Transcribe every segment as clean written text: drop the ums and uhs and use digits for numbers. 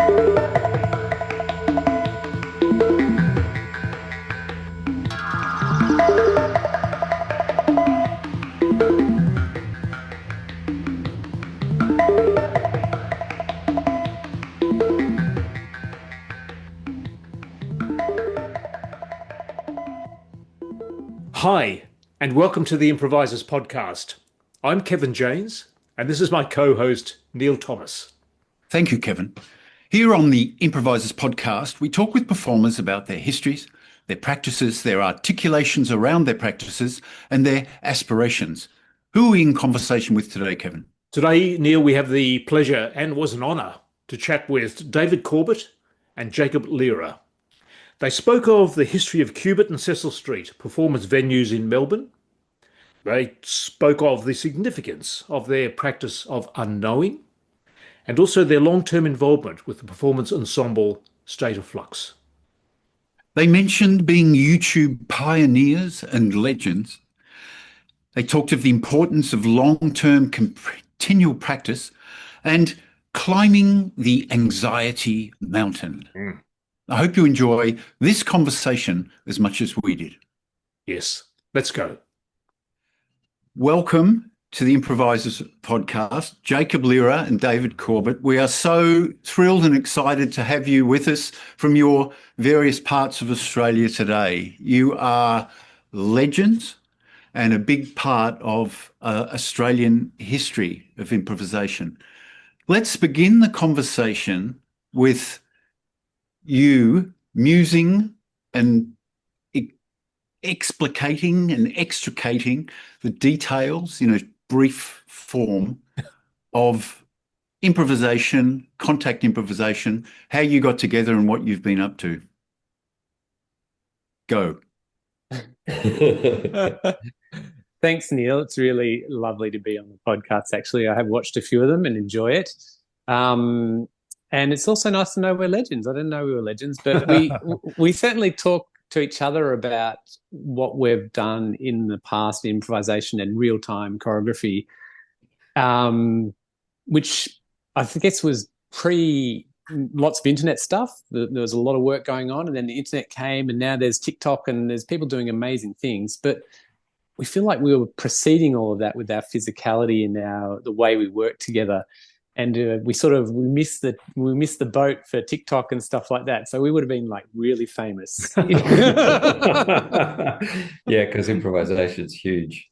Hi, and welcome to the Improvisors podcast. I'm Kevin James, and this is my co-host, Neil Thomas. Thank you, Kevin. Here on the Improvisers podcast, we talk with performers about their histories, their practices, their articulations around their practices, and their aspirations. Who are we in conversation with today, Kevin? Today, Neil, we have the pleasure and was an honour to chat with David Corbet and Jacob Lehrer. They spoke of the history of Corbet and Cecil Street performance venues in Melbourne. They spoke of the significance of their practice of unknowing and also their long-term involvement with the performance ensemble State of Flux. They mentioned being YouTube pioneers and legends. They talked of the importance of long-term continual practice and climbing the anxiety mountain. I hope you enjoy this conversation as much as we did. Yes, let's go. Welcome to the Improvisers podcast, Jacob Lehrer and David Corbet. We are so thrilled and excited to have you with us from your various parts of Australia today. You are legends and a big part of Australian history of improvisation. Let's begin the conversation with you musing and explicating and extricating the details in a brief form of improvisation, contact improvisation, how you got together and what you've been up to. Go. Thanks, Neil. It's really lovely to be on the podcast. Actually, I have watched a few of them and enjoy it. And it's also nice to know we're legends. I didn't know we were legends, but we certainly talk to each other about what we've done in the past in improvisation and real-time choreography, which I guess was pre lots of internet stuff. There was a lot of work going on, and then the internet came, and now there's TikTok and there's people doing amazing things. But we feel like we were preceding all of that with our physicality and the way we work together. And we missed the boat for TikTok and stuff like that. So we would have been like really famous. Yeah, because improvisation's huge.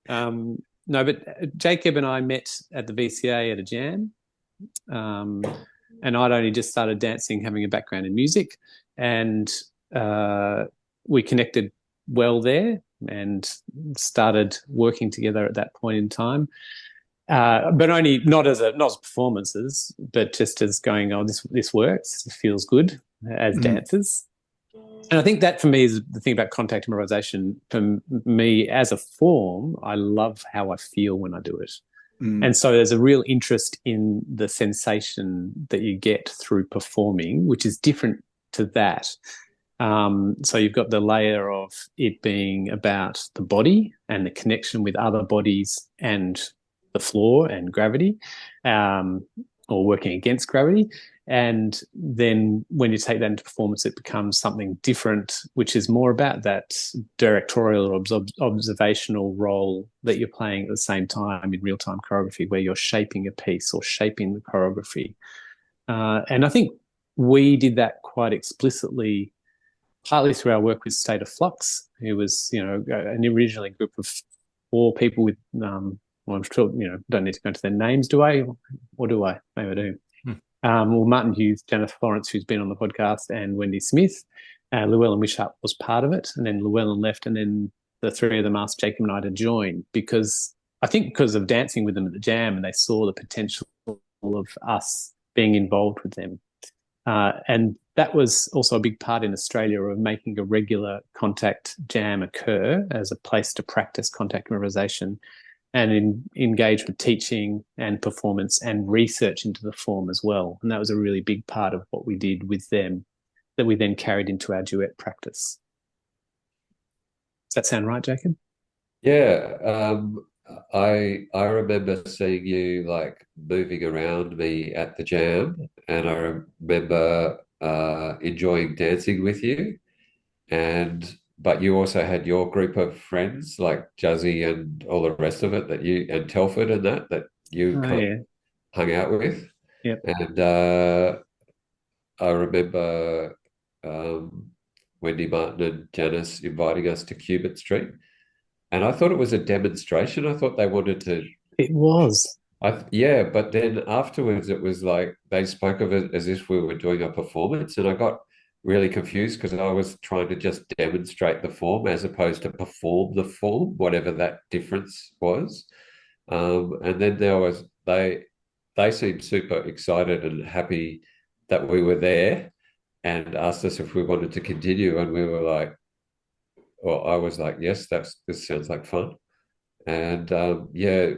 No, but Jacob and I met at the VCA at a jam. And I'd only just started dancing, having a background in music. And we connected well there and started working together at that point in time. But only not as performances, but just as going, oh, this works, it feels good as dancers. And I think that for me is the thing about contact improvisation. For me as a form, I love how I feel when I do it. And so there's a real interest in the sensation that you get through performing, which is different to that. So you've got the layer of it being about the body and the connection with other bodies and the floor and gravity, or working against gravity. And then when you take that into performance, it becomes something different, which is more about that directorial or observational role that you're playing at the same time in real-time choreography, where you're shaping a piece or shaping the choreography. And I think we did that quite explicitly, partly through our work with State of Flux, who was, an originally group of 4 people with well, I'm sure, don't need to go into their names, do I? Or do I? Maybe I do. Well, Martin Hughes, Jennifer Florence, who's been on the podcast, and Wendy Smith. Llewellyn Wishart was part of it, and then Llewellyn left, and then the 3 of them asked Jacob and I to join because of dancing with them at the jam, and they saw the potential of us being involved with them. And that was also a big part in Australia of making a regular contact jam occur as a place to practice contact improvisation and engage with teaching and performance and research into the form as well. And that was a really big part of what we did with them that we then carried into our duet practice. Does that sound right, Jacob? Yeah. I remember seeing you like moving around me at the jam, and I remember enjoying dancing with you. And but you also had your group of friends like Juzzy and all the rest of it that you and Telford and that you Oh kind of yeah. hung out with. Yep. And I remember um, Wendy Martin and Janice inviting us to Cubitt Street. And I thought it was a demonstration. I thought they wanted to, It was. yeah, but then afterwards it was like they spoke of it as if we were doing a performance. And I got really confused because I was trying to just demonstrate the form as opposed to perform the form, whatever that difference was. And then they seemed super excited and happy that we were there and asked us if we wanted to continue. And we were like, well, I was like, yes, this sounds like fun. And yeah,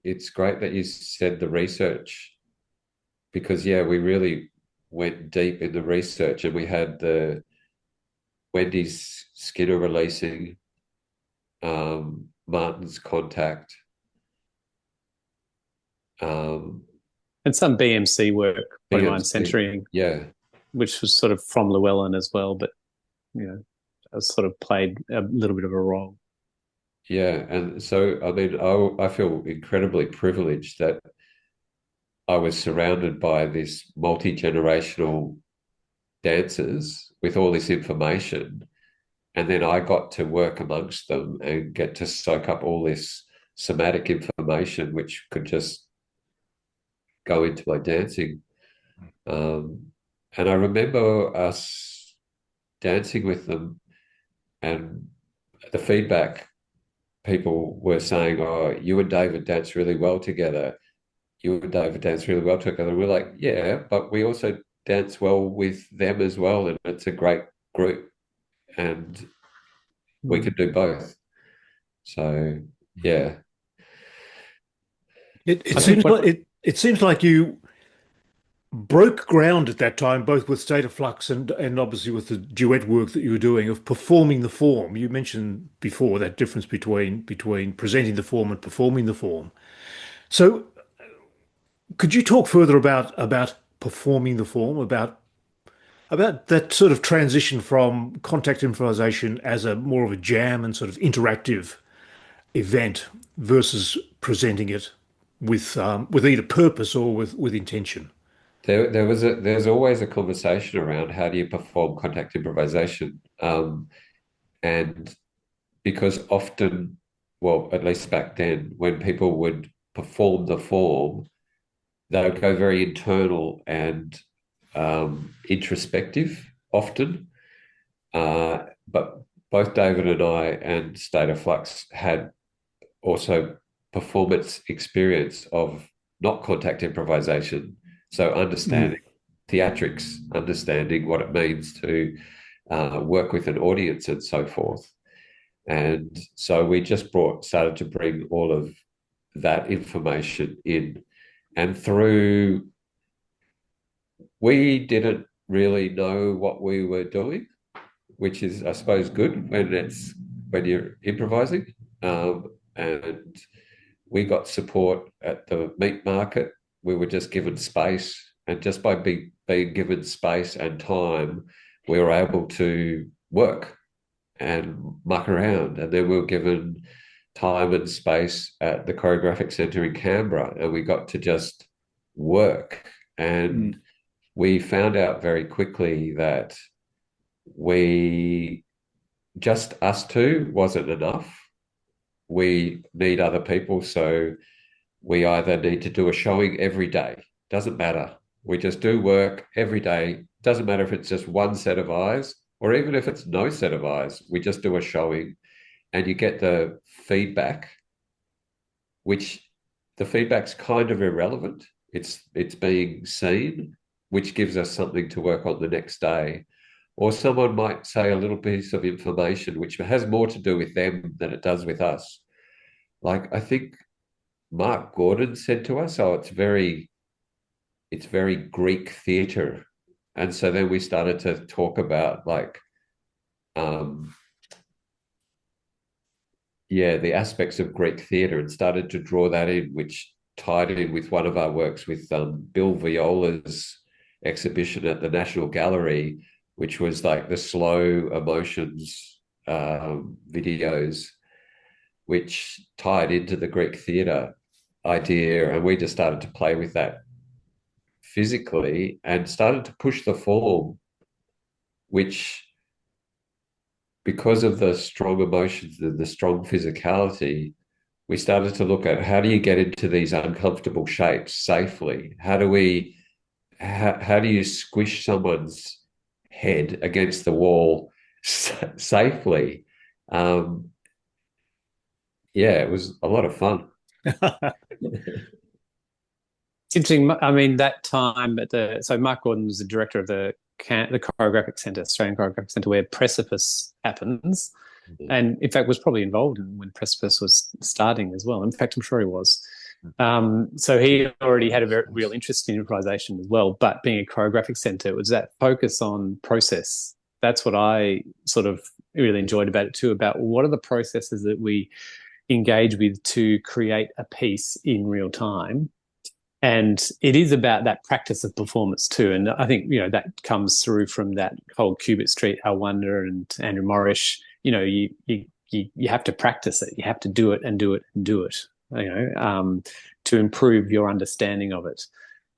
it's great that you said the research because yeah, we really went deep in the research and we had the Wendy's Skinner releasing, Martin's Contact, um, And some BMC work, body mind BMC, centering, yeah, which was sort of from Llewellyn as well, but you know, I sort of played a little bit of a role. yeah. And so I mean, I feel incredibly privileged that I was surrounded by this multi-generational dancers with all this information. And then I got to work amongst them and get to soak up all this somatic information, which could just go into my dancing. Um, and I remember us dancing with them, and the feedback people were saying, "Oh, you and David dance really well together. You and David dance really well together." And we're like, "Yeah, but we also dance well with them as well, and it's a great group, and we could do both." So, yeah. It I think seems what like it seems like you broke ground at that time, both with State of Flux and obviously with the duet work that you were doing of performing the form. You mentioned before that difference between presenting the form and performing the form. So could you talk further about performing the form, about that sort of transition from contact improvisation as a more of a jam and sort of interactive event versus presenting it with either purpose or with intention? There's always a conversation around how do you perform contact improvisation, and because often, well, at least back then, when people would perform the form, they would go very internal and introspective often. But both David and I and State of Flux had also performance experience of not contact improvisation. So Mm. understanding theatrics, understanding what it means to work with an audience and so forth. And so we just started to bring all of that information in. And we didn't really know what we were doing, which is, I suppose, good when you're improvising. And we got support at the meat market. We were just given space, and just by being given space and time, we were able to work and muck around. And then we were given time and space at the Choreographic Centre in Canberra, and we got to just work. And Mm. we found out very quickly that we just us two wasn't enough. We need other people. So we either need to do a showing every day, doesn't matter. We just do work every day. Doesn't matter if it's just one set of eyes or even if it's no set of eyes. We just do a showing and you get the feedback, which the feedback's kind of irrelevant. It's being seen, which gives us something to work on the next day. Or someone might say a little piece of information which has more to do with them than it does with us. Like I think Mark Gordon said to us, "Oh, it's very Greek theatre," and so then we started to talk about like um, the aspects of Greek theatre and started to draw that in, which tied in with one of our works with Bill Viola's exhibition at the National Gallery, which was like the slow emotions videos, which tied into the Greek theatre idea. And we just started to play with that physically and started to push the form, which, because of the strong emotions and the strong physicality, we started to look at how do you get into these uncomfortable shapes safely? How do you squish someone's head against the wall safely? It was a lot of fun. It's interesting. I mean, that time so Mark Gordon was the director of the Choreographic Centre, Australian Choreographic Centre, where Precipice happens, and in fact was probably involved in when Precipice was starting as well. In fact, I'm sure he was. So he already had a very real interest in improvisation as well. But being a choreographic centre, it was that focus on process. That's what I sort of really enjoyed about it too. About what are the processes that we engage with to create a piece in real time. And it is about that practice of performance too. And I think, that comes through from that whole Corbet Street, Al Wonder and Andrew Morrish. You have to practice it. You have to do it and do it and do it, to improve your understanding of it.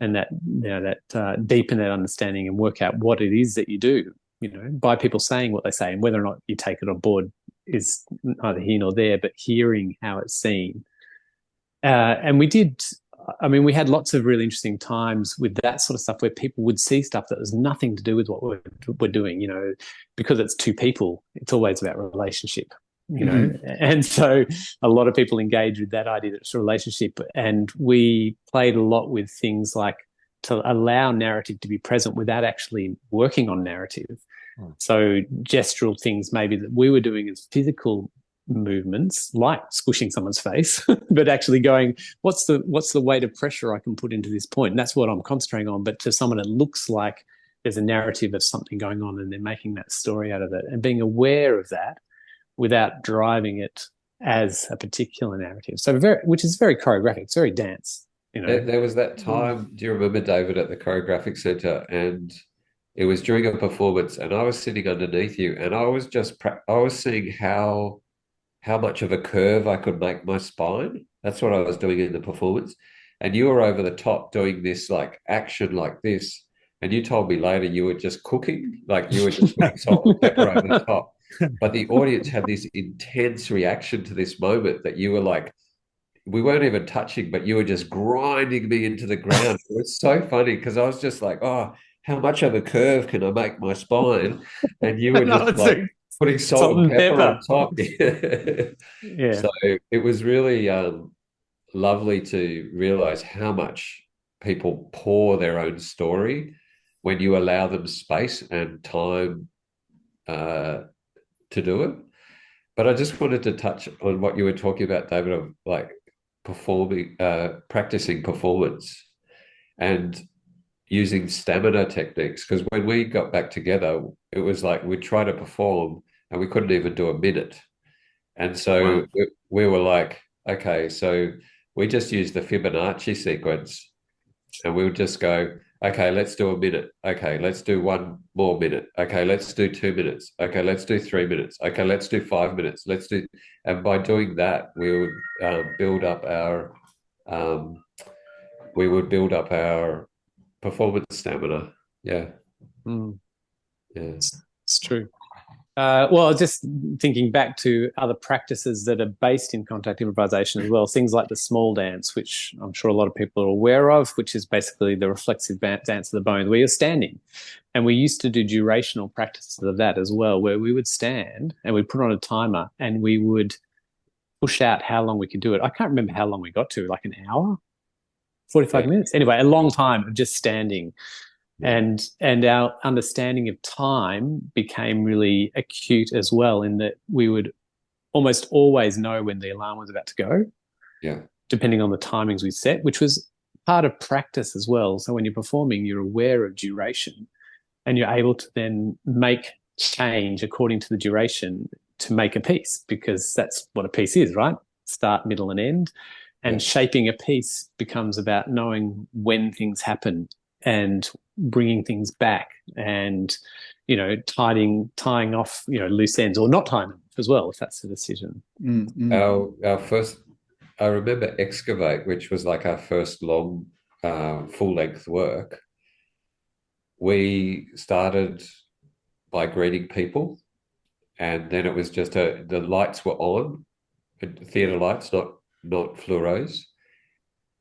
And that deepen that understanding and work out what it is that you do, by people saying what they say, and whether or not you take it on board is neither here nor there, but hearing how it's seen. And we had lots of really interesting times with that sort of stuff where people would see stuff that has nothing to do with what we're doing, because it's two people. It's always about relationship, And so a lot of people engage with that idea that it's a relationship. And we played a lot with things like to allow narrative to be present without actually working on narrative. So gestural things maybe that we were doing as physical movements, like squishing someone's face, but actually going, what's the weight of pressure I can put into this point? And that's what I'm concentrating on. But to someone, it looks like there's a narrative of something going on and they're making that story out of it, and being aware of that without driving it as a particular narrative. So which is very choreographic. It's very dance. There was that time, do you remember, David, at the Choreographic Centre, and it was during a performance and I was sitting underneath you and I was seeing how much of a curve I could make my spine. That's what I was doing in the performance. And you were over the top doing this like action like this. And you told me later you were just cooking, like you were just putting salt and pepper over the top. But the audience had this intense reaction to this moment that you were like, we weren't even touching, but you were just grinding me into the ground. It was so funny because I was just like, oh, how much of a curve can I make my spine? And you were just putting salt and pepper on top. Yeah. So it was really lovely to realize how much people pour their own story when you allow them space and time to do it. But I just wanted to touch on what you were talking about, David, of like practicing performance and using stamina techniques. Because when we got back together, it was like we'd try to perform and we couldn't even do a minute. And so we were like, okay, so we just used the Fibonacci sequence and we would just go, okay, let's do a minute. Okay, let's do 1 more minute. Okay, let's do 2 minutes. Okay, let's do 3 minutes. Okay, let's do 5 minutes. And by doing that, we would build up our performance stamina. Yeah. Yeah. It's true. Well, just thinking back to other practices that are based in contact improvisation as well, things like the small dance, which I'm sure a lot of people are aware of, which is basically the reflexive dance of the bones, where you're standing. And we used to do durational practices of that as well, where we would stand and we'd put on a timer and we would push out how long we could do it. I can't remember how long we got to, like an hour, 45 minutes. Anyway, a long time of just standing. And our understanding of time became really acute as well, in that we would almost always know when the alarm was about to go, depending on the timings we set, which was part of practice as well. So when you're performing, you're aware of duration and you're able to then make change according to the duration to make a piece, because that's what a piece is, right? Start, middle, and end. And shaping a piece becomes about knowing when things happen and bringing things back, and tying off loose ends, or not tying them as well, if that's the decision. Our first, I remember Excavate, which was like our first long full length work. We started by greeting people, and then it was just the lights were on, theatre lights, not fluoros.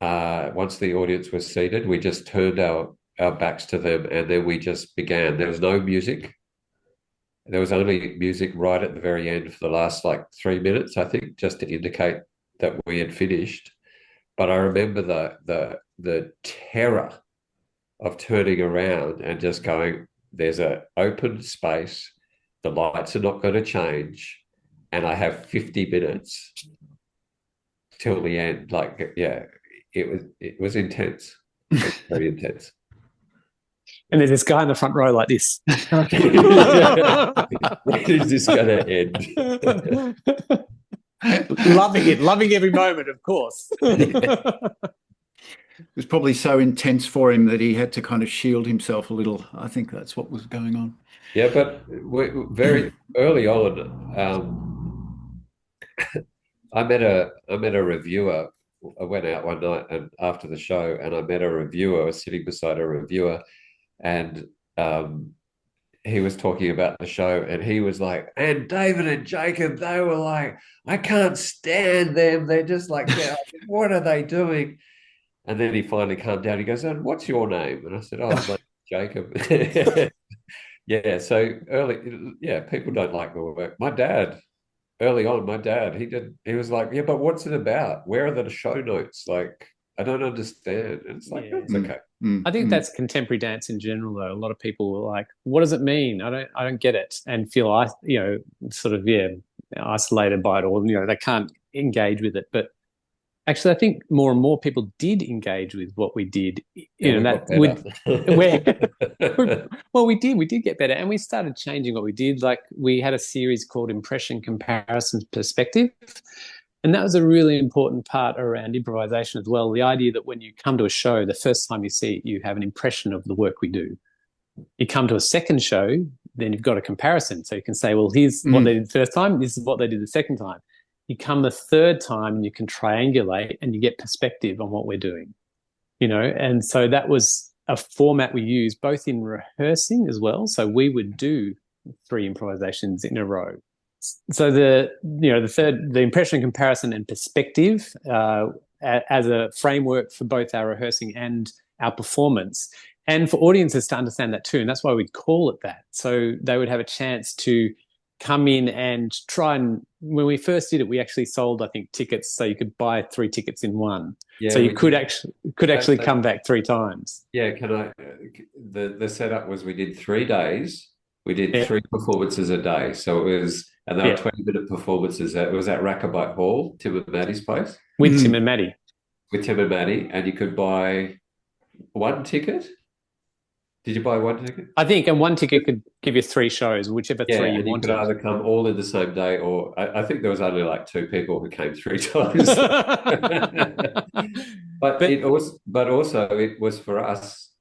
Once the audience was seated, we just turned our backs to them, and then we just began. There was no music. There was only music right at the very end for the last 3 minutes, I think, just to indicate that we had finished. But I remember the terror of turning around and just going, there's an open space, the lights are not going to change, and I have 50 minutes till the end. It was intense. It was very intense. And there's this guy in the front row like this. Is this going to end? loving every moment, of course. It was probably so intense for him that he had to kind of shield himself a little. I think that's what was going on. Yeah, but very early on, I met a reviewer. I went out one night and after the show, and I met a reviewer. I was sitting beside a reviewer, and he was talking about the show, and he was like, and David and Jacob, they were like, I can't stand them. They're just like, what are they doing? And then he finally calmed down. He goes, and what's your name? And I said, oh, my Jacob. Yeah, so people don't like the work. My dad, early on, he was like, yeah, but what's it about? Where are the show notes? Like, I don't understand. And it's like, it's okay. I think that's contemporary dance in general, though. A lot of people are like, what does it mean? I don't get it, and feel isolated by it, or they can't engage with it. But actually, I think more and more people did engage with what we did. We did get better, and we started changing what we did. Like, we had a series called Impression, Comparison, Perspective, and that was a really important part around improvisation as well. The idea that when you come to a show, the first time you see it, you have an impression of the work we do. You come to a second show, then you've got a comparison. So you can say, well, here's what they did the first time, this is what they did the second time. You come the third time and you can triangulate and you get perspective on what we're doing, and so that was a format we used both in rehearsing as well. So we would do 3 improvisations in a row. So the impression, comparison, and perspective as a framework for both our rehearsing and our performance, and for audiences to understand that too. And that's why we'd call it that. So they would have a chance to come in and try, and when we first did it, we actually sold, I think, tickets, so you could buy 3 tickets in one. Yeah, so you could actually come back 3 times. Yeah, the setup was we did 3 days. We did 3 performances a day. So it was, and they were 20-minute performances. It was at Rackabite Hall, Tim and Maddie's place. With Tim and Maddie. With Tim and Maddie, and you could buy 1 ticket. Did you buy 1 ticket? I think, and 1 ticket could give you 3 shows, whichever 3 you wanted. You could either come all in the same day, or I think there was only 2 people who came 3 times. But it was for us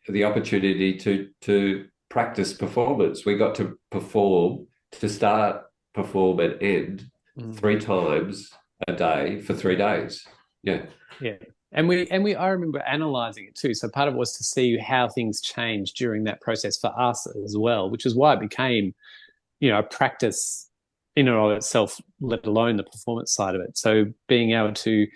the opportunity to practice performance. We got to perform, to start, perform, and end 3 times a day for 3 days. Yeah. Yeah. And I remember analysing it too. So part of it was to see how things changed during that process for us as well, which is why it became, a practice in and of itself, let alone the performance side of it. So being able to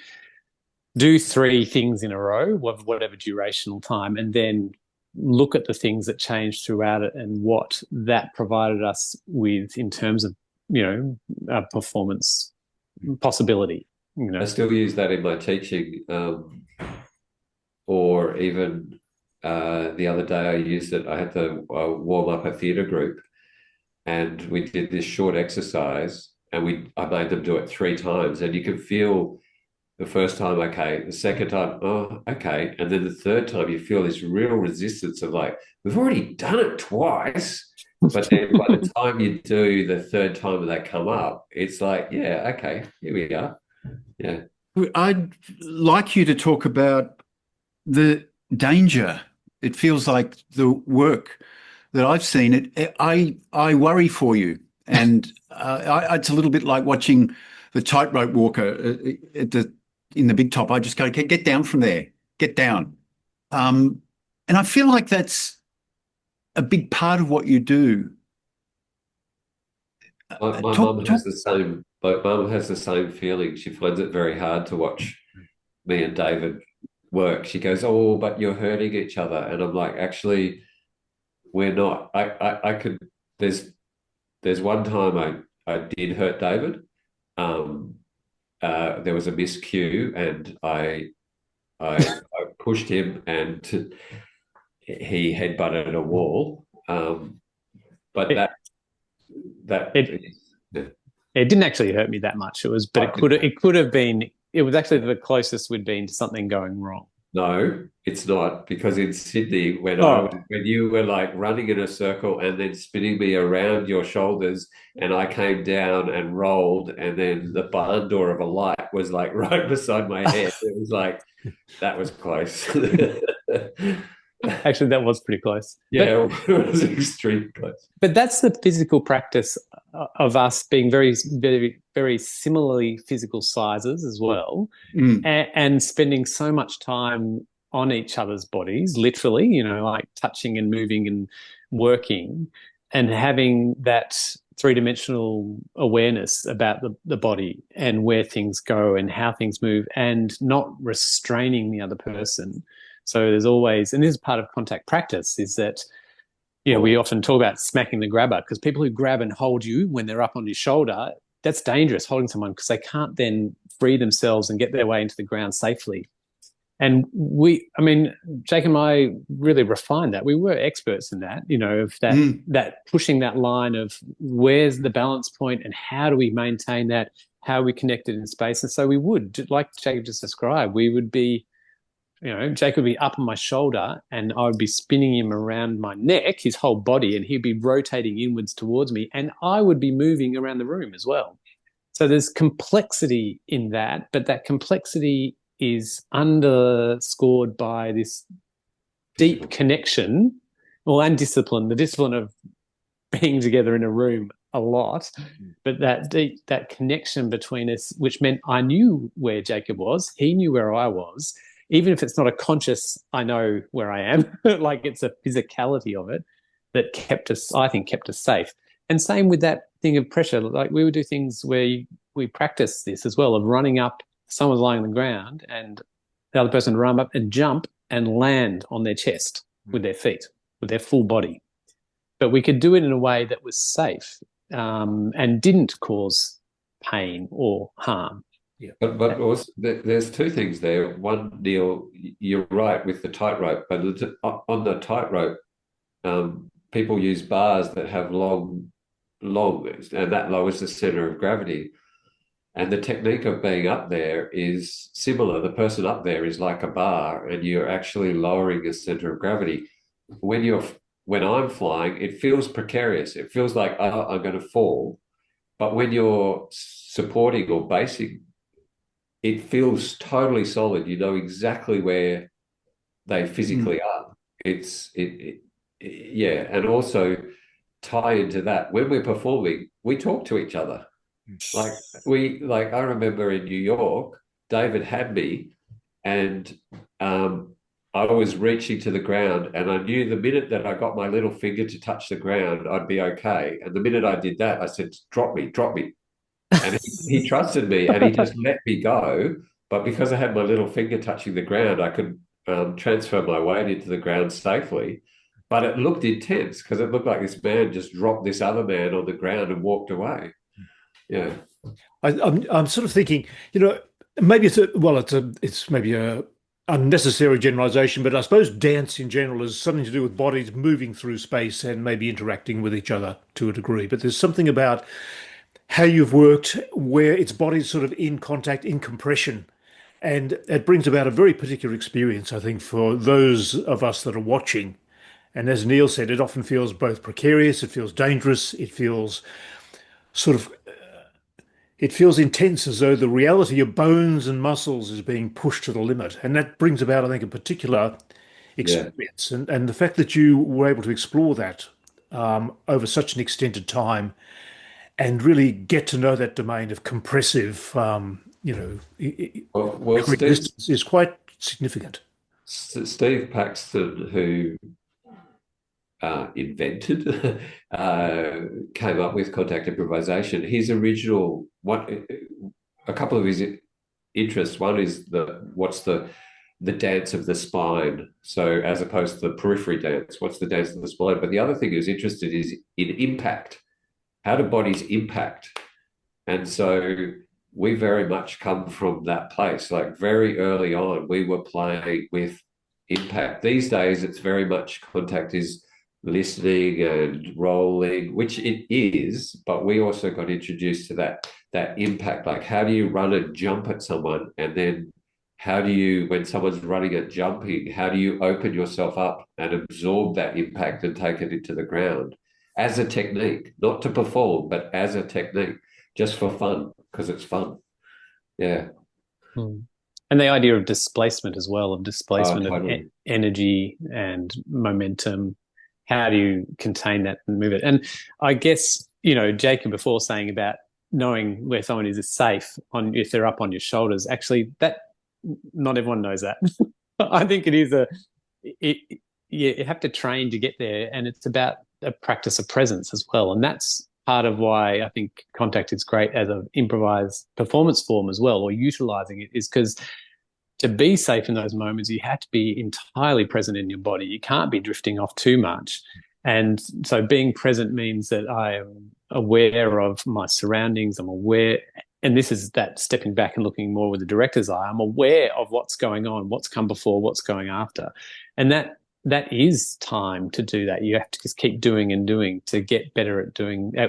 do 3 things in a row, whatever durational time, and then look at the things that changed throughout it and what that provided us with in terms of, a performance possibility. I still use that in my teaching, or even the other day I used it. I had to warm up a theatre group, and we did this short exercise, and I made them do it 3 times, and you can feel the first time, okay, the second time, oh, okay, and then the third time you feel this real resistance of we've already done it twice. But then by the time you do the third time that they come up, it's like, yeah, okay, here we are. Yeah. I'd like you to talk about the danger. It feels like the work that I've seen, I worry for you. And it's a little bit like watching the tightrope walker in the big top. I just go, get down from there, get down. And I feel like that's a big part of what you do. My mum has the same. My mum has the same feeling. She finds it very hard to watch me and David work. She goes, "Oh, but you're hurting each other," and I'm like, "Actually, we're not." I could. There's one time I did hurt David. There was a miscue, and I pushed him, and he headbutted a wall. But it didn't actually hurt me that much. It could have been. It was actually the closest we'd been to something going wrong. No, it's not, because in Sydney, when you were like running in a circle and then spinning me around your shoulders, and I came down and rolled, and then the barn door of a light was like right beside my head. It was like, that was close. Actually, that was pretty close. Yeah, it was extremely close. But that's the physical practice of us being very, very, very similarly physical sizes as well, and spending so much time on each other's bodies, literally, like touching and moving and working, and having that three-dimensional awareness about the body and where things go and how things move, and not restraining the other person. So there's always, and this is part of contact practice, is that, we often talk about smacking the grabber, because people who grab and hold you when they're up on your shoulder, that's dangerous, holding someone, because they can't then free themselves and get their way into the ground safely. And Jake and I really refined that. We were experts in that, of that pushing that line of where's the balance point and how do we maintain that, how are we connected in space. And so we would, like Jacob just described, we would be, Jake would be up on my shoulder and I would be spinning him around my neck, his whole body, and he'd be rotating inwards towards me, and I would be moving around the room as well. So there's complexity in that, but that complexity is underscored by this deep connection, and discipline, the discipline of being together in a room a lot, but that connection between us, which meant I knew where Jacob was, he knew where I was. Even if it's not a conscious, I know where I am, like it's a physicality of it that kept us safe. And same with that thing of pressure. Like we would do things where we practice this as well, of running up, someone's lying on the ground and the other person run up and jump and land on their chest with their feet, with their full body. But we could do it in a way that was safe and didn't cause pain or harm. Yeah, but also there's two things there. One, Neil, you're right with the tightrope, but on the tightrope, people use bars that have long, and that lowers the center of gravity. And the technique of being up there is similar. The person up there is like a bar, and you're actually lowering the center of gravity. When I'm flying, it feels precarious. It feels like, oh, I'm going to fall. But when you're supporting or basing, it feels totally solid. You know exactly where they physically are. Yeah. And also tie into that, when we're performing, we talk to each other. I remember in New York, David had me, and I was reaching to the ground, and I knew the minute that I got my little finger to touch the ground, I'd be okay. And the minute I did that, I said, drop me. And he trusted me, and he just let me go. But because I had my little finger touching the ground, I could transfer my weight into the ground safely. But it looked intense, because it looked like this man just dropped this other man on the ground and walked away. Yeah. I'm sort of thinking, maybe it's maybe a unnecessary generalization, but I suppose dance in general is something to do with bodies moving through space and maybe interacting with each other to a degree. But there's something about how you've worked where it's bodies sort of in contact, in compression, and it brings about a very particular experience, I think, for those of us that are watching. And as Neil said, it often feels both precarious, it feels dangerous, it feels sort of it feels intense, as though the reality of bones and muscles is being pushed to the limit. And that brings about, I think, a particular Yeah. experience. And the fact that you were able to explore that over such an extended time and really get to know that domain of compressive, Well, resistance is quite significant. Steve Paxton, who invented, came up with contact improvisation. His original a couple of his interests. One is what's the dance of the spine. So as opposed to the periphery dance, what's the dance of the spine? But the other thing he was interested is in impact. How do bodies impact? And so we very much come from that place. Like very early on, we were playing with impact. These days, it's very much contact is listening and rolling, which it is, but we also got introduced to that impact. Like how do you run and jump at someone, and then how do you, when someone's running and jumping, how do you open yourself up and absorb that impact and take it into the ground as a technique, not to perform, but as a technique, just for fun, because it's fun. Yeah. And the idea of displacement as well, of displacement Totally. of energy and momentum. How do you contain that and move it? And I guess, Jacob before saying about knowing where someone is safe if they're up on your shoulders, actually that not everyone knows that. I think it is you have to train to get there, and it's about a practice of presence as well. And that's part of why I think contact is great as an improvised performance form as well, or utilizing it, is because to be safe in those moments, you have to be entirely present in your body. You can't be drifting off too much. And so being present means that I am aware of my surroundings. I'm aware, and this is that stepping back and looking more with the director's eye. I'm aware of what's going on, what's come before, what's going after. And that is time to do that. You have to just keep doing and doing to get better at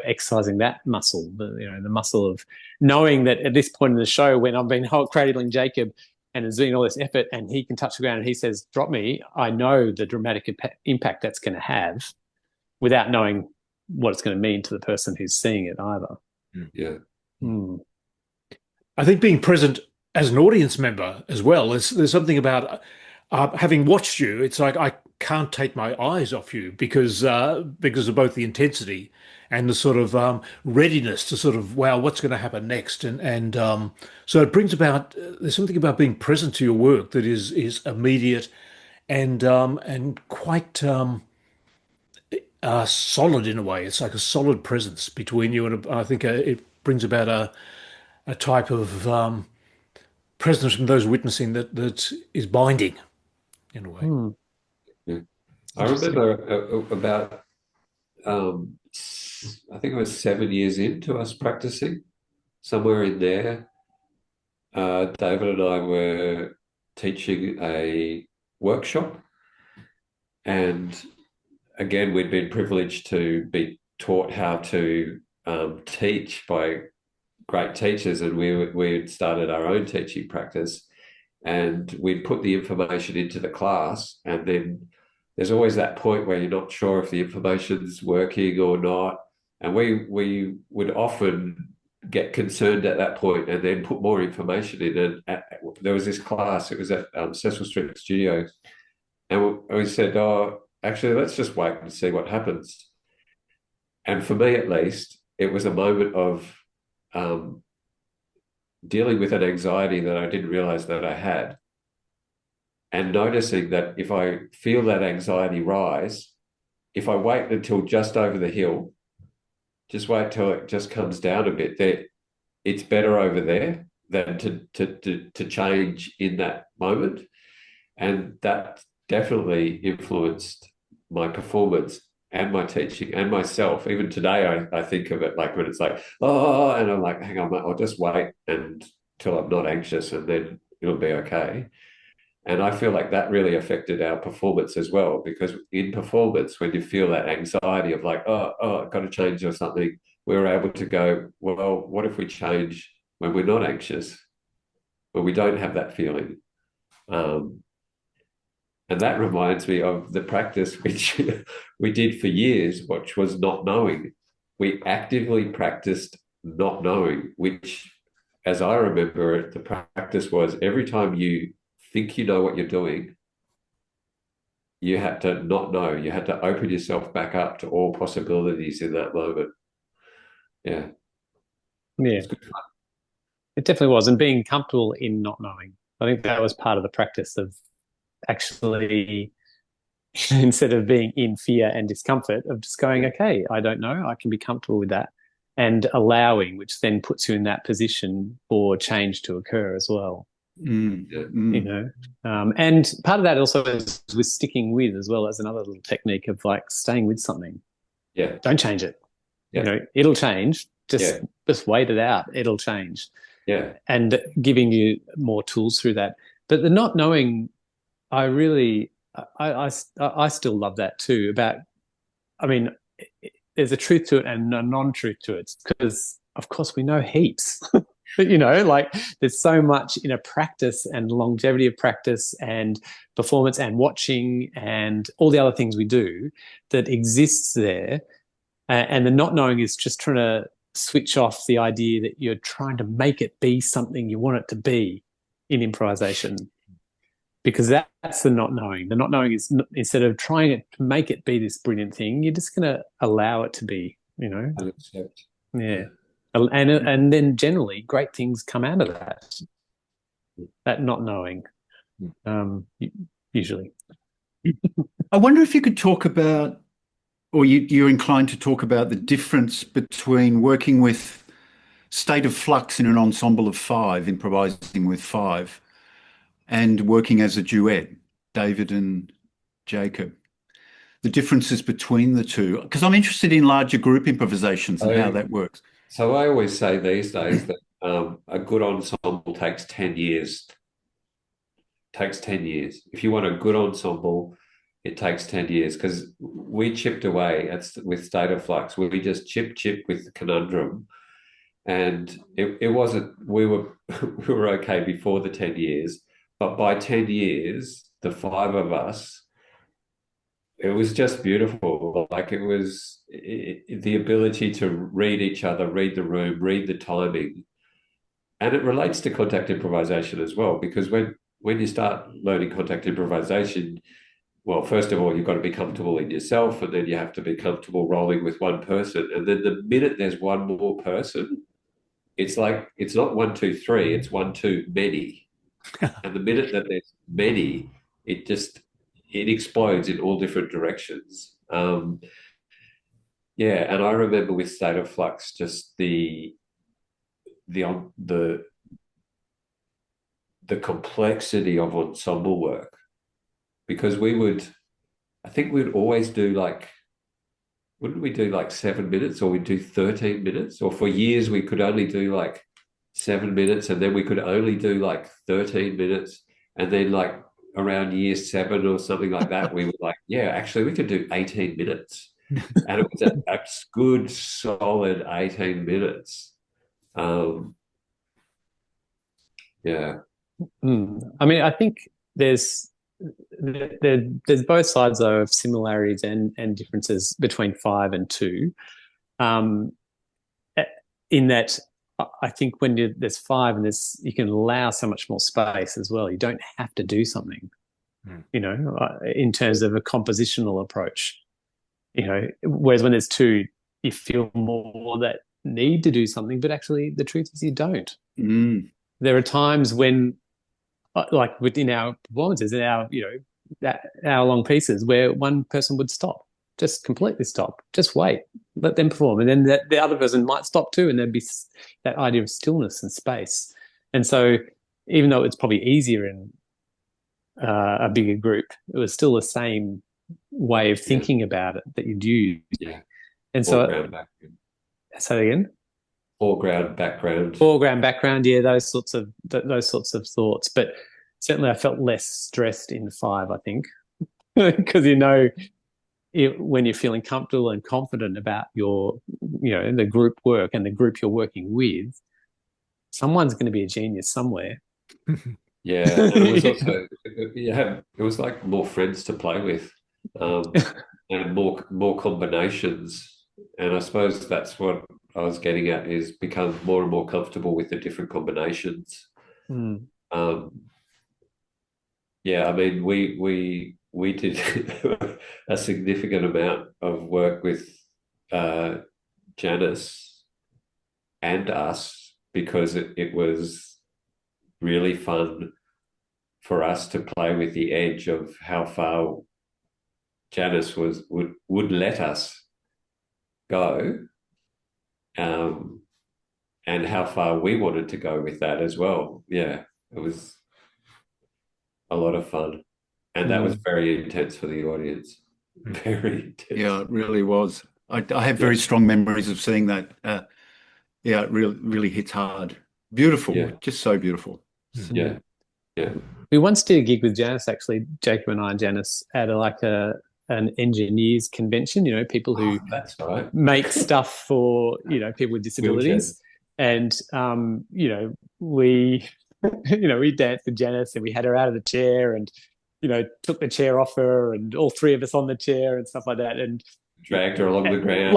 exercising that muscle, the muscle of knowing that at this point in the show, when I've been cradling Jacob and is doing all this effort and he can touch the ground and he says, drop me, I know the dramatic impact that's going to have without knowing what it's going to mean to the person who's seeing it either. Yeah. I think being present as an audience member as well, there's something about having watched you, it's like I can't take my eyes off you because of both the intensity and the sort of readiness to sort of, wow, what's going to happen next? And so it brings about, there's something about being present to your work that is immediate and quite solid in a way. It's like a solid presence between you, and I think it brings about a type of presence from those witnessing that is binding in a way. Yeah. I remember about I think it was 7 years into us practicing, somewhere in there, David and I were teaching a workshop, and again, we'd been privileged to be taught how to teach by great teachers, and we'd started our own teaching practice, and we'd put the information into the class, and then there's always that point where you're not sure if the information's working or not, and we would often get concerned at that point and then put more information in. And there was this class, it was at Cecil Street Studios, and we said, oh, actually, let's just wait and see what happens. And for me, at least, it was a moment of dealing with an anxiety that I didn't realize that I had, and noticing that if I feel that anxiety rise, if I wait until just over the hill, just wait till it just comes down a bit, there, it's better over there than to change in that moment. And that definitely influenced my performance and my teaching and myself. Even today, I think of it like when it's like, oh, and I'm like, hang on, I'll just wait until I'm not anxious, and then it'll be okay. And I feel like that really affected our performance as well, because in performance, when you feel that anxiety of like, oh, I've got to change or something, we were able to go, well, what if we change when we're not anxious, when we don't have that feeling? And that reminds me of the practice which we did for years, which was not knowing. We actively practiced not knowing, which, as I remember it, the practice was every time you think you know what you're doing, you had to not know. You had to open yourself back up to all possibilities in that moment. Yeah. Yeah, it definitely was. And being comfortable in not knowing. I think that was part of the practice of actually, instead of being in fear and discomfort, of just going, okay, I don't know, I can be comfortable with that, and allowing, which then puts you in that position for change to occur as well. You know, and part of that also is with sticking with, as well as another little technique of like staying with something. Yeah. Don't change it. Yeah. You know, it'll change. Just wait it out. It'll change. Yeah. And giving you more tools through that. But the not knowing, I really, I still love that too. I mean, there's a truth to it and a non-truth to it, because of course we know heaps. But, you know, like there's so much in a practice and longevity of practice and performance and watching and all the other things we do that exists there. And the not knowing is just trying to switch off the idea that you're trying to make it be something you want it to be in improvisation. Because that's the not knowing. The not knowing is, instead of trying to make it be this brilliant thing, you're just going to allow it to be, you know. I accept. Yeah. And then generally great things come out of that not knowing, usually. I wonder if you could talk about, or you're inclined to talk about, the difference between working with state of flux in an ensemble of five, improvising with five, and working as a duet, David and Jacob. The differences between the two, because I'm interested in larger group improvisations and how that works. So I always say these days that a good ensemble takes 10 years. Takes 10 years. If you want a good ensemble, it takes 10 years, because we chipped away with State of Flux. We just chip with the conundrum. And it wasn't, we were okay before the 10 years, but by 10 years, the five of us, it was just beautiful. Like it was the ability to read each other, read the room, read the timing. And it relates to contact improvisation as well, because when you start learning contact improvisation, well, first of all, you've got to be comfortable in yourself, and then you have to be comfortable rolling with one person. And then the minute there's one more person, it's like, it's not 1, 2, 3, it's 1, 2, many. And the minute that there's many, it explodes in all different directions. And I remember with State of Flux, just the complexity of ensemble work, because I think we'd always do like, wouldn't we do like 7 minutes, or we'd do 13 minutes, or for years we could only do like 7 minutes, and then we could only do like 13 minutes, and then like around year 7 or something like that, we were like, yeah, actually we could do 18 minutes. And it was a good solid 18 minutes. Yeah. I mean, I think there's both sides though of similarities and differences between 5 and 2. In that, I think when there's 5 and you can allow so much more space as well. You don't have to do something, you know, in terms of a compositional approach, you know, whereas when there's 2, you feel more that need to do something, but actually the truth is you don't. There are times when, like within our performances, in our, you know, that hour-long pieces, where one person would stop, just completely stop, just wait, let them perform, and then the other person might stop too, and there'd be that idea of stillness and space. And so, even though it's probably easier in a bigger group, it was still the same way of thinking about it that you'd use. Yeah. And foreground, so, say that again. Foreground, background, yeah, those sorts of thoughts. But certainly, I felt less stressed in 5, I think, because you know, when you're feeling comfortable and confident about your, you know, the group work and the group you're working with, someone's going to be a genius somewhere. Yeah, and it was also it was like more friends to play with, and more combinations. And I suppose that's what I was getting at, is become more and more comfortable with the different combinations. Mm. Yeah, I mean, we did a significant amount of work with Janice and us, because it was really fun for us to play with the edge of how far Janice would let us go, and how far we wanted to go with that as well. Yeah, it was a lot of fun, and that was very intense for the audience. Very intense. Yeah, it really was. I have very strong memories of seeing that. Yeah, it really hits hard. Beautiful, Yeah. just so beautiful. Yeah, yeah. We once did a gig with Janice, actually, Jacob and I and Janice, at an engineers convention, people who That's right. make stuff for, people with disabilities. And, we, we danced with Janice, and we had her out of the chair, and, took the chair off her, and all three of us on the chair and stuff like that. And dragged her along the ground.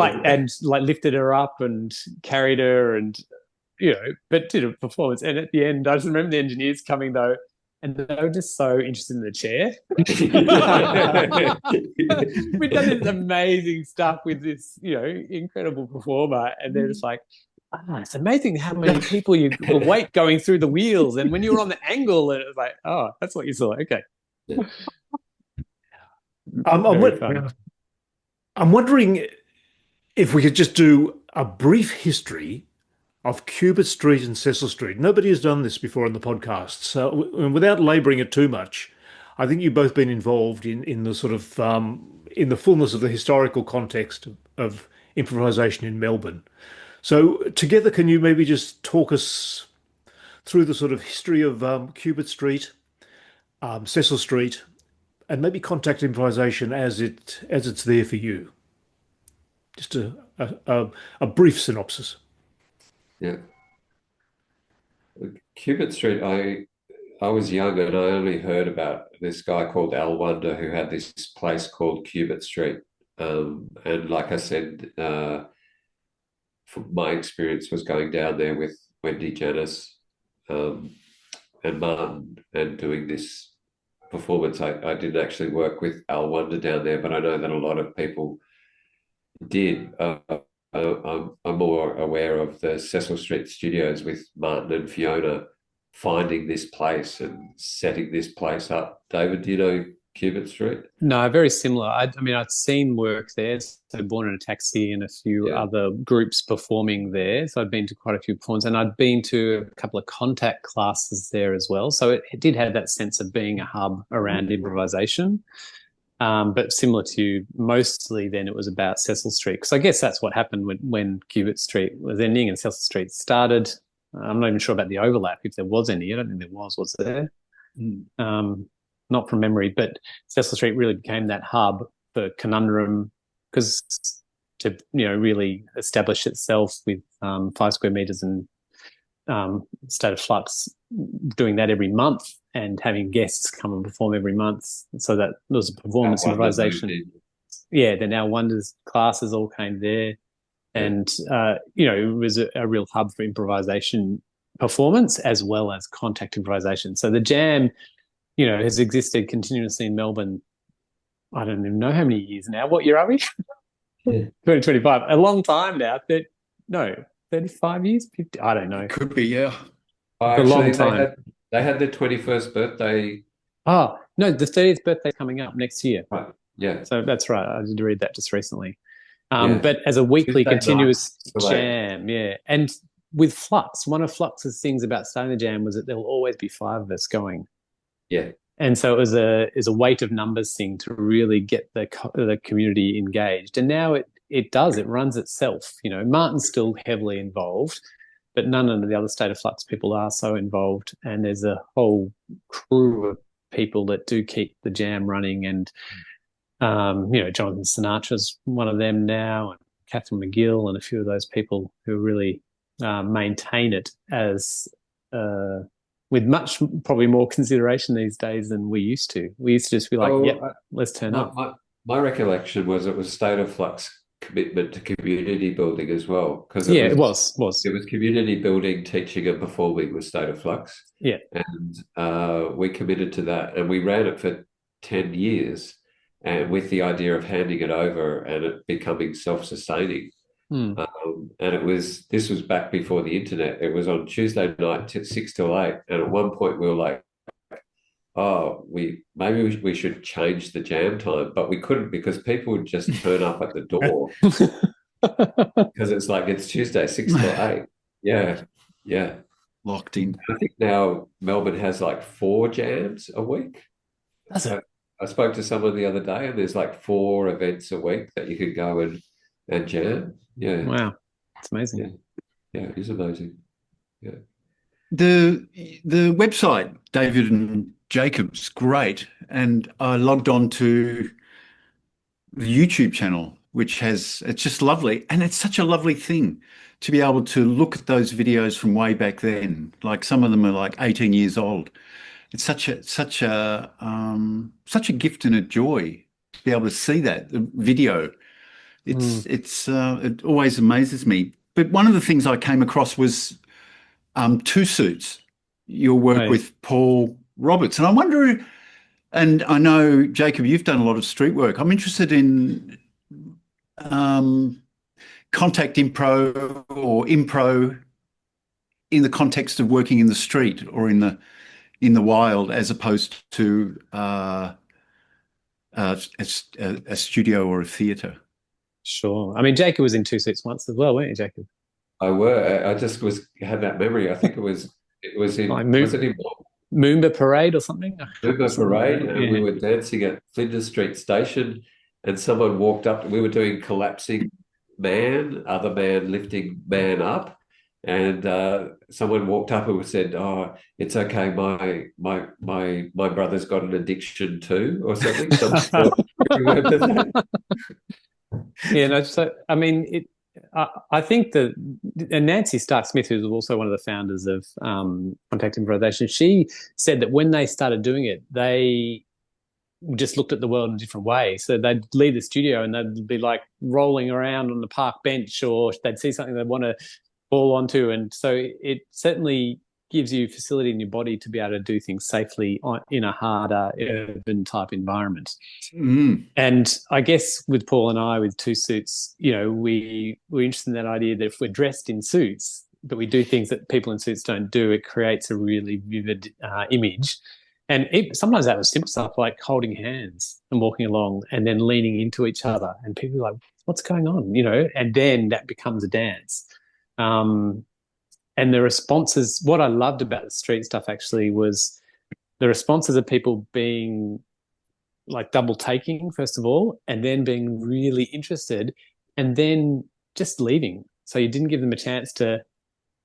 Lifted her up and carried her, and, but did a performance. And at the end, I just remember the engineers coming, though, and they were just so interested in the chair. We'd done this amazing stuff with this, incredible performer, and they're just like, it's amazing how many people the weight going through the wheels, and when you were on the angle, and it was like, oh, that's what you saw. Okay. I'm wondering if we could just do a brief history of Corbet Street and Cecil Street. Nobody has done this before on the podcast, so without labouring it too much, I think you've both been involved in the sort of in the fullness of the historical context of improvisation in Melbourne. So together, can you maybe just talk us through the sort of history of Corbet Street, Cecil Street, and maybe contact improvisation as it's there for you? Just a brief synopsis. Yeah. Corbet Street, I was young, and I only heard about this guy called Al Wonder, who had this place called Corbet Street. And like I said, my experience was going down there with Wendy, Janice, and Martin, and doing this performance. I didn't actually work with Al Wonder down there, but I know that a lot of people did. I'm more aware of the Cecil Street studios with Martin and Fiona finding this place and setting this place up. David, do you know Corbet Street? No, very similar. I mean, I'd seen work there. So Born in a Taxi and a few other groups performing there. So I'd been to quite a few performances, and I'd been to a couple of contact classes there as well. So it did have that sense of being a hub around improvisation. But similar to mostly then it was about Cecil Street, because I guess that's what happened when Corbet Street was ending and Cecil Street started. I'm not even sure about the overlap, if there was any. I don't think there was there? Not from memory, but Cecil Street really became that hub for Conundrum, because to really establish itself with 5 square meters and State of Flux, doing that every month and having guests come and perform every month, so that there was a performance improvisation. Yeah, the Now Wonders classes all came there, and it was a real hub for improvisation performance as well as contact improvisation. So the Jam, has existed continuously in Melbourne. I don't even know how many years now. What year are we? 2025. A long time now. 35 years? 50? I don't know. It could be, yeah. A long time. They had their 21st birthday. Oh, no, the 30th birthday coming up next year. Right. Yeah. So that's right. I did read that just recently. But as a weekly continuous jam, yeah. And with Flux, one of Flux's things about starting the jam was that there will always be 5 of us going. Yeah. And so it was a weight of numbers thing to really get the community engaged. And now it does. It runs itself. Martin's still heavily involved, but none of the other State of Flux people are so involved. And there's a whole crew of people that do keep the jam running. And, Jonathan Sinatra's one of them now, and Catherine McGill and a few of those people who really maintain it as with much probably more consideration these days than we used to. We used to just be like, Oh, yep, let's turn up. my recollection was it was State of Flux commitment to community building as well, because Yeah, it was. it was community building, teaching, and performing with State of Flux. Yeah. And we committed to that, and we ran it for 10 years, and with the idea of handing it over and it becoming self-sustaining. And this was back before the internet. It was on Tuesday night, 6 till 8, and at one point we were like, oh, we should change the jam time, but we couldn't because people would just turn up at the door because it's like it's Tuesday 6 till 8. Yeah. Locked in. I think now Melbourne has like 4 jams a week. That's it. I spoke to someone the other day, and there's like 4 events a week that you could go and jam. Yeah. Wow, it's amazing. Yeah, it is amazing. Yeah. The website, David and Jacob's, great, and I logged on to the YouTube channel, which it's just lovely, and it's such a lovely thing to be able to look at those videos from way back then. Like some of them are like 18 years old. It's such a gift and a joy to be able to see that the video. It always amazes me. But one of the things I came across was Two Suits, your work with Paul Roberts. And I wonder, and I know, Jacob, you've done a lot of street work. I'm interested in contact impro or impro in the context of working in the street or in the wild, as opposed to a studio or a theatre. Sure. I mean, Jacob was in Two Suits once as well, weren't you, Jacob? I just had that memory. I think it was in Like was it in Moomba Parade or something? Moomba Parade, and Yeah. we were dancing at Flinders Street Station, and someone walked up. We were doing collapsing man, other man lifting man up, and someone walked up and said, "Oh, it's okay. My brother's got an addiction too," or something. Remember that? Yeah, no, so I mean, I think that, and Nancy Stark-Smith, who's also one of the founders of Contact Improvisation, she said that when they started doing it, they just looked at the world in a different way. So they'd leave the studio and they'd be like rolling around on the park bench, or they'd see something they'd want to fall onto. And so it certainly gives you facility in your body to be able to do things safely in a harder urban type environment. And I guess with Paul and I, with Two Suits, we're interested in that idea that if we're dressed in suits, but we do things that people in suits don't do, it creates a really vivid image. And sometimes that was simple stuff like holding hands and walking along and then leaning into each other, and people are like, what's going on? And then that becomes a dance. And the responses, what I loved about the street stuff actually was the responses of people being like double taking, first of all, and then being really interested and then just leaving. So you didn't give them a chance to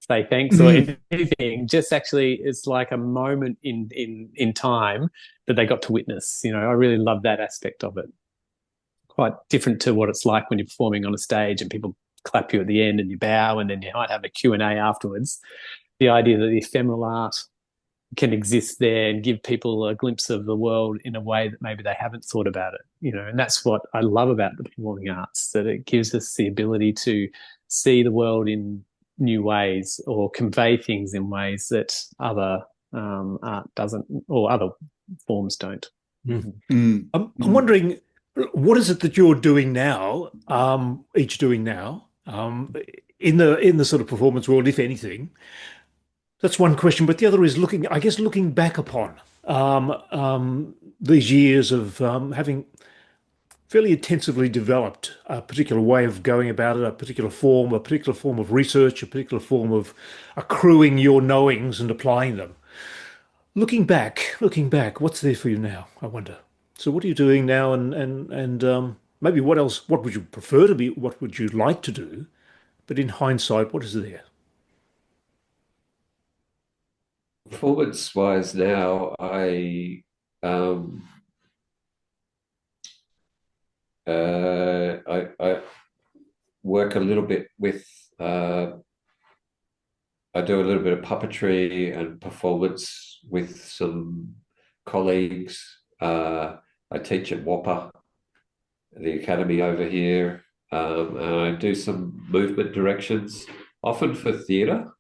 say thanks or anything. Just actually, it's like a moment in time that they got to witness. I really love that aspect of it. Quite different to what it's like when you're performing on a stage and people clap you at the end and you bow and then you might have a Q&A afterwards. The idea that the ephemeral art can exist there and give people a glimpse of the world in a way that maybe they haven't thought about it, and that's what I love about the performing arts, that it gives us the ability to see the world in new ways or convey things in ways that other art doesn't, or other forms don't. I'm wondering, what is it that you're doing now, each doing now, in the sort of performance world, if anything? That's one question, but the other is looking back upon these years of having fairly intensively developed a particular way of going about it, a particular form of research, a particular form of accruing your knowings and applying them. Looking back, what's there for you now, I wonder? So what are you doing now, and maybe what else? What would you prefer to be? What would you like to do? But in hindsight, what is there? Performance-wise now, I work a little bit with I do a little bit of puppetry and performance with some colleagues. I teach at WAPA, the academy over here, and I do some movement directions, often for theatre.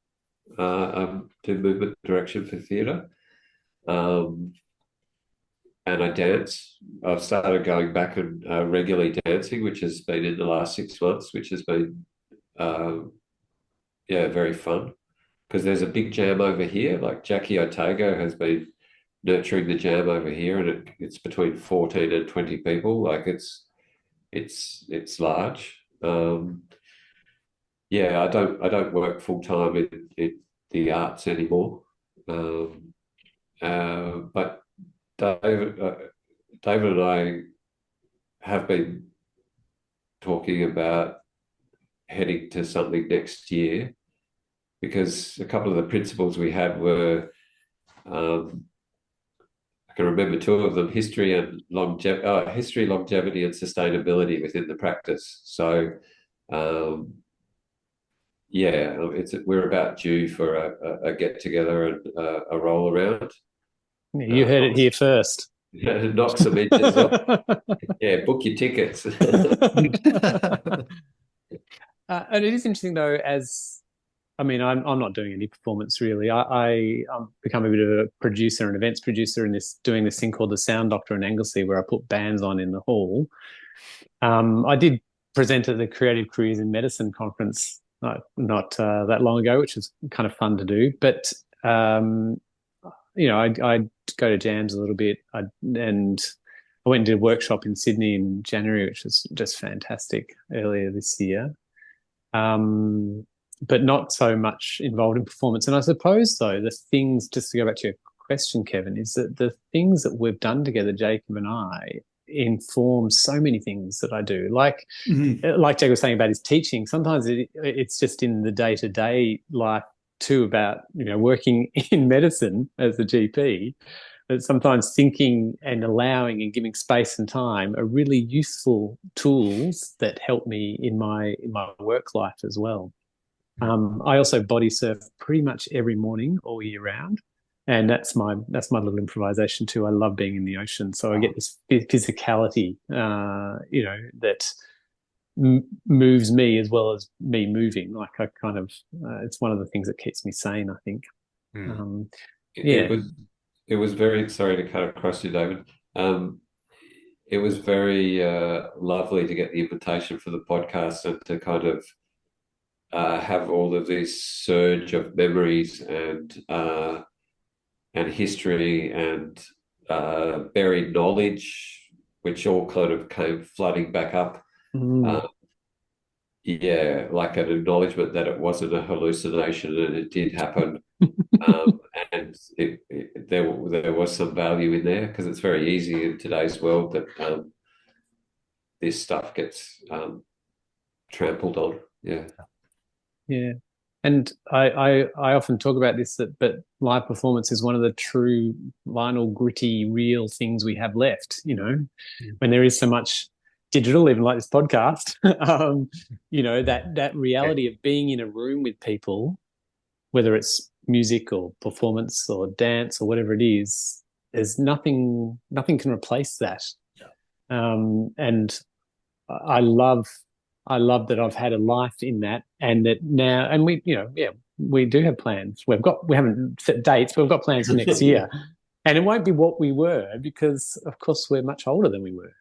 I do movement direction for theatre. And I dance. I've started going back and regularly dancing, which has been in the last 6 months, which has been, very fun. Because there's a big jam over here. Like Jackie Otago has been nurturing the jam over here, and it's between 14 and 20 people. Like it's large. I don't work full time in the arts anymore. But David and I have been talking about heading to something next year, because a couple of the principles we had were, I can remember two of them: history, longevity, and sustainability within the practice. So, we're about due for a get together and a roll around. You heard it here first. Knock some edges off. Yeah, book your tickets. And it is interesting though, I'm not doing any performance really. I'm become a bit of a producer, an events producer, in doing this thing called the Sound Doctor in Anglesey, where I put bands on in the hall. I did present at the Creative Careers in Medicine conference not that long ago, which was kind of fun to do. But I go to jams a little bit, and I went and did a workshop in Sydney in January, which was just fantastic earlier this year. But not so much involved in performance. And I suppose, though, the things, just to go back to your question, Kevin, is that the things that we've done together, Jacob and I, inform so many things that I do. Like Jacob was saying about his teaching, sometimes it's just in the day-to-day life too, about, working in medicine as a GP, that sometimes thinking and allowing and giving space and time are really useful tools that help me in my work life as well. I also body surf pretty much every morning all year round, and that's my little improvisation too. I love being in the ocean, so I get this physicality, that moves me as well as me moving. Like I kind of, it's one of the things that keeps me sane, I think. It was very, sorry to cut across you, David. It was very lovely to get the invitation for the podcast and to kind of have all of this surge of memories and history and buried knowledge, which all kind of came flooding back up. Like an acknowledgement that it wasn't a hallucination and it did happen. And there was some value in there, because it's very easy in today's world that this stuff gets trampled on. Yeah. And I often talk about this, but live performance is one of the true vinyl, gritty, real things we have left, when there is so much digital, even like this podcast, that reality of being in a room with people, whether it's music or performance or dance or whatever it is, there's nothing can replace that. And I love that I've had a life in that, and that now, and we do have plans. We haven't set dates, but we've got plans for next year. And it won't be what we were, because of course we're much older than we were.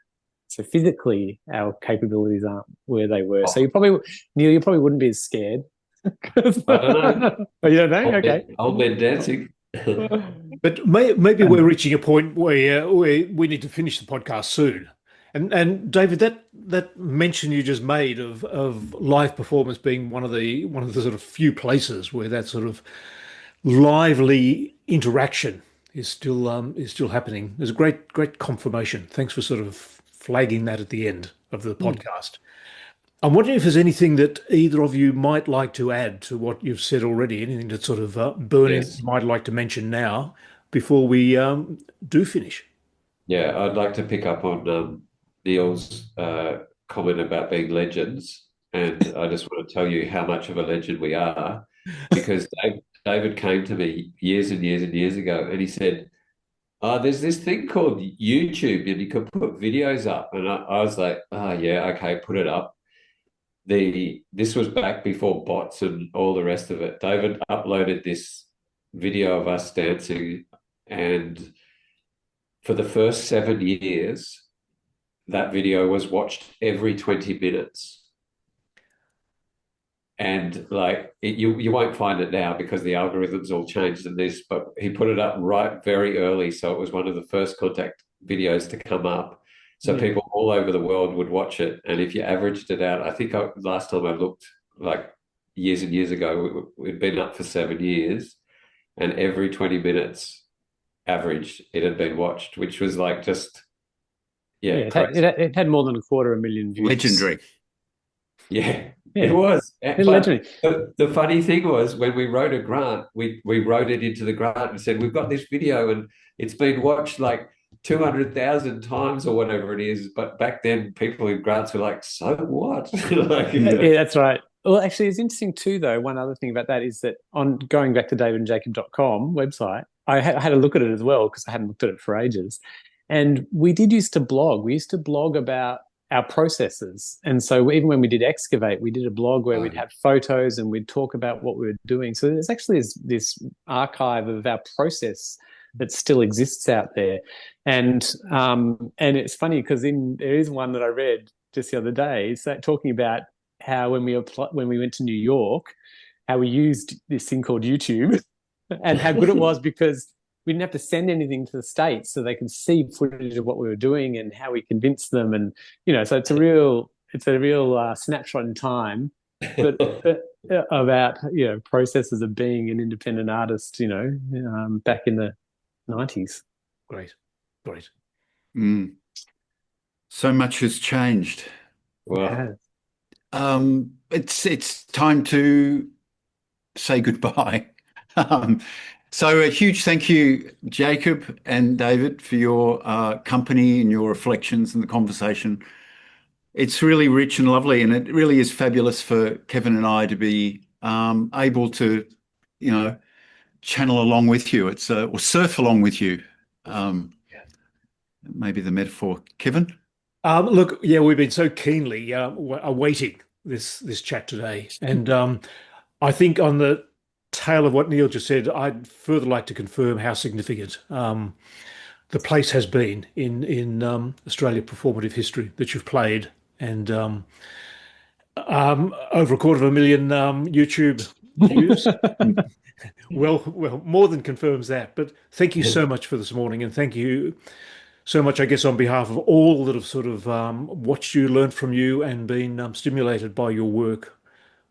So physically our capabilities aren't where they were. So Neil, you probably wouldn't be as scared. I don't know. Oh, you don't know? Okay. Old men dancing. But maybe we're reaching a point where we need to finish the podcast soon. And David, that mention you just made of live performance being one of the sort of few places where that sort of lively interaction is still happening is a great confirmation. Thanks for sort of flagging that at the end of the podcast. I'm wondering if there's anything that either of you might like to add to what you've said already, anything that's sort of burning you might like to mention now before we do finish. Yeah, I'd like to pick up on Neil's comment about being legends, and I just want to tell you how much of a legend we are. because David came to me years and years and years ago, and he said, "Oh, there's this thing called YouTube, and you can put videos up." And I was like, "Oh yeah, okay, put it up." This was back before bots and all the rest of it. David uploaded this video of us dancing, and for the first 7 years, that video was watched every 20 minutes. And like you won't find it now because the algorithms all changed in this, but he put it up right very early. So it was one of the first contact videos to come up. So people all over the world would watch it. And if you averaged it out, I think last time I looked, like years and years ago, we'd been up for 7 years, and every 20 minutes average it had been watched, which was like just, it had more than 250,000 views. Legendary. Yeah, it was. Legendary. The funny thing was, when we wrote a grant, we wrote it into the grant and said, "We've got this video and it's been watched like 200,000 times or whatever it is." But back then, people in grants were like, "So what?" Like, yeah, that's right. Well, actually, it's interesting too, though. One other thing about that is that on going back to davidandjacob.com website, I had a look at it as well because I hadn't looked at it for ages. And we used to blog. We used to blog about our processes. And so even when we did Excavate, we did a blog where we'd have photos and we'd talk about what we were doing. So there's actually this archive of our process that still exists out there. And it's funny because there is one that I read just the other day. It's talking about how when we went to New York, how we used this thing called YouTube and how good it was because we didn't have to send anything to the States, so they could see footage of what we were doing and how we convinced them. And, so it's a real snapshot in time but about, processes of being an independent artist, back in the 90s. Great. So much has changed. well, It's time to say goodbye. So a huge thank you, Jacob and David, for your company and your reflections and the conversation. It's really rich and lovely, and it really is fabulous for Kevin and I to be able to, channel along with you. Or surf along with you. Maybe the metaphor, Kevin. Look, yeah, we've been so keenly awaiting this chat today, and I think on the tail of what Neil just said, I'd further like to confirm how significant the place has been in Australia performative history that you've played, and over 250,000 YouTube views. well, more than confirms that. But thank you so much for this morning, and thank you so much, I guess, on behalf of all that have sort of watched you, learned from you, and been stimulated by your work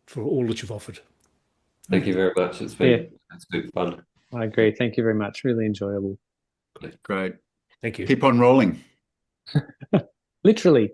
for all that you've offered. thank you very much. It's been fun. I agree. Thank you very much. Really enjoyable. Great. Thank you. Keep on rolling. Literally.